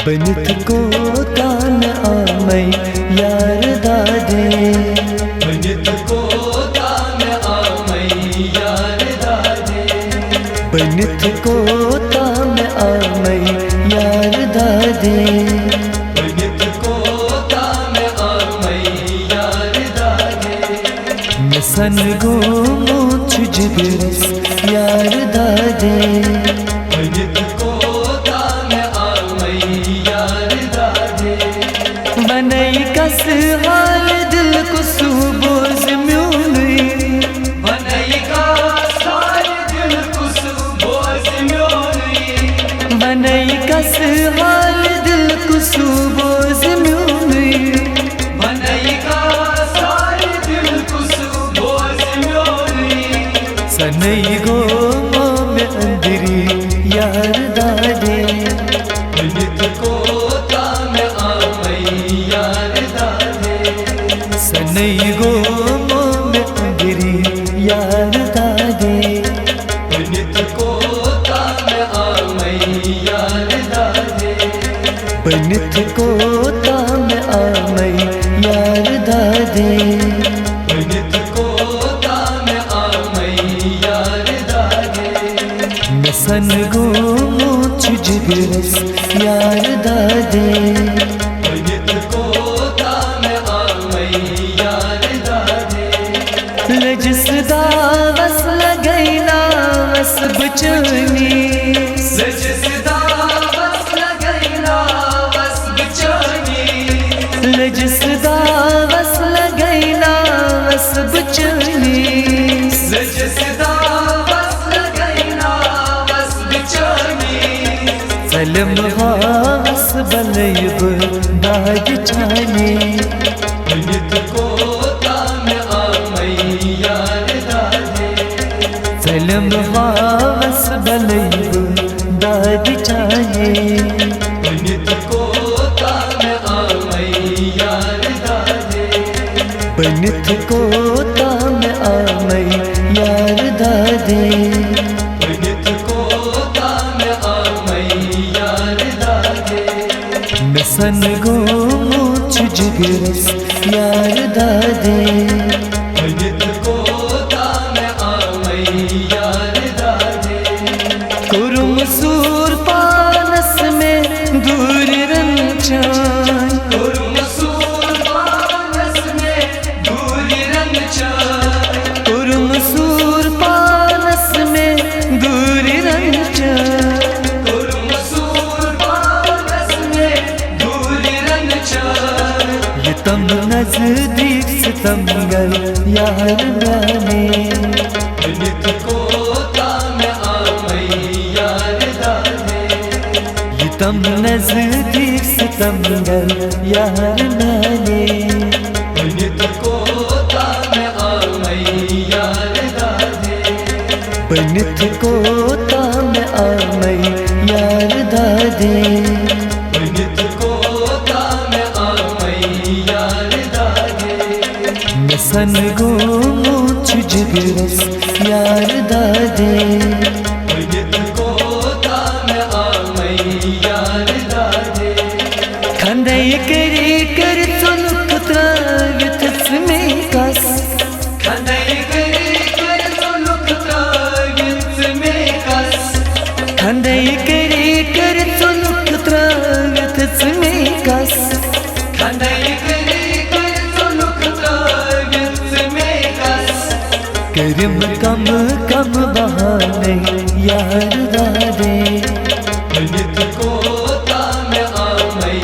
बनित को तान आमय यार दादे, बनित को तान आमय यार दादे, बनित को तान आमय यार दादे, बनित को तान आमय यार दादे, सन गो मोछ जिगरस यार दादे, बनित को तान आमय यार दादे, बनई कस हाल दिल को सुबोज म्यूनी, बनई का सार दिल को सुबोज म्यूनी, बनई कस हाल दिल को सुबोज म्यूनी, बनई का सार दिल को सुबोज म्यूनी, सनई गो में अंदरी यार दादे, बनित को तान आमय यार दादे, सनई गो में अंदरी यार दादे, बनित को तान आमय यार दादे, बनित को ताम आमय यार दादे, बनित को तान आमय यार दादे, सन गो मोछ जिगरस यार दादे, बनित को तान आमय यार दादे, लजसदा वस लगैना वस बचनी, लजसदा वस लगैना वस बचनी, लजसदा वस लगैना वस बचनी, लजसदा वस लगैना वस बचनी, सलम हास बलयब दाग छाने, बनित को तान आमय यार दादे, सलम हास बलयब दाग छाने, बनित को तान आमय यार दादे, बनित को ताम आमय यार दादे, बनित को तान आमय यार दादे, सन गो मोछ जिगरस यार दादे, बनित को तान आमय यार दादे, कुरुम सूर पानस में दूर रंचान, कुरुम सूर पानस में दूर रंग चाय, कुरुम सूर पानस में दूर रंचान, कुरुम सूर पानस में दूर रंग चाय, ये तम नजदीक सितमगर यार गाने, बनित को तान आमय यार दादे, ये तम नजदीक सितमगर यार गाने, बनित को तान आमय यार दादे, बनित को ताम आमय यार दादे, बनित को तान आमय यार दादे, सन गो मोछ जिगरस यार दादे, बनित को तान आमय यार दादे, खंदई करी कर सुनुक त्रावित में कस, खंदई करी कर सुनुक त्रावित में कस, खंदई करी कर सुनुक त्रावित में कस, खंदई करी कर सुनुक त्रावित में कस, करम कम कम बहाने यार दादे, बनित को तान आमय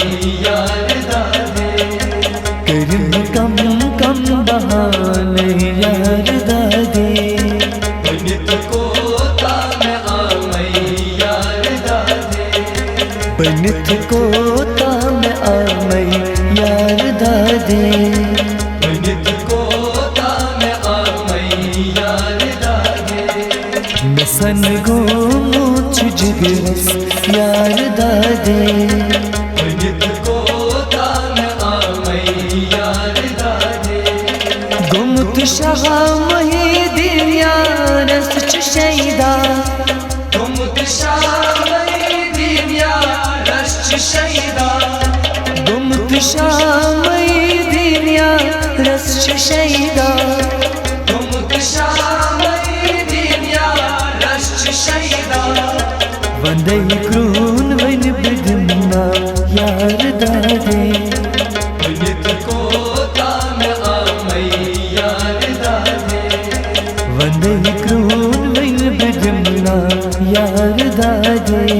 यार दादे, करम कम कम बहाने यार दादे, बनित को तान आमय यार दादे, बनित को ताम आमय यार दादे, बनित को तान आमय यार दादे, सन गो मोछ जिगरस यार दादे, बनित को तान आमय यार दादे, गुमत शाह मोहिदीन यार सच शैदा, गुमत शाह मोहिदीन यार सच शैदा, शामई दिनिया रस शैदा वंदई क्रून वन बिदमना यार दादे वंदई क्रून वन बिदमना यार दादे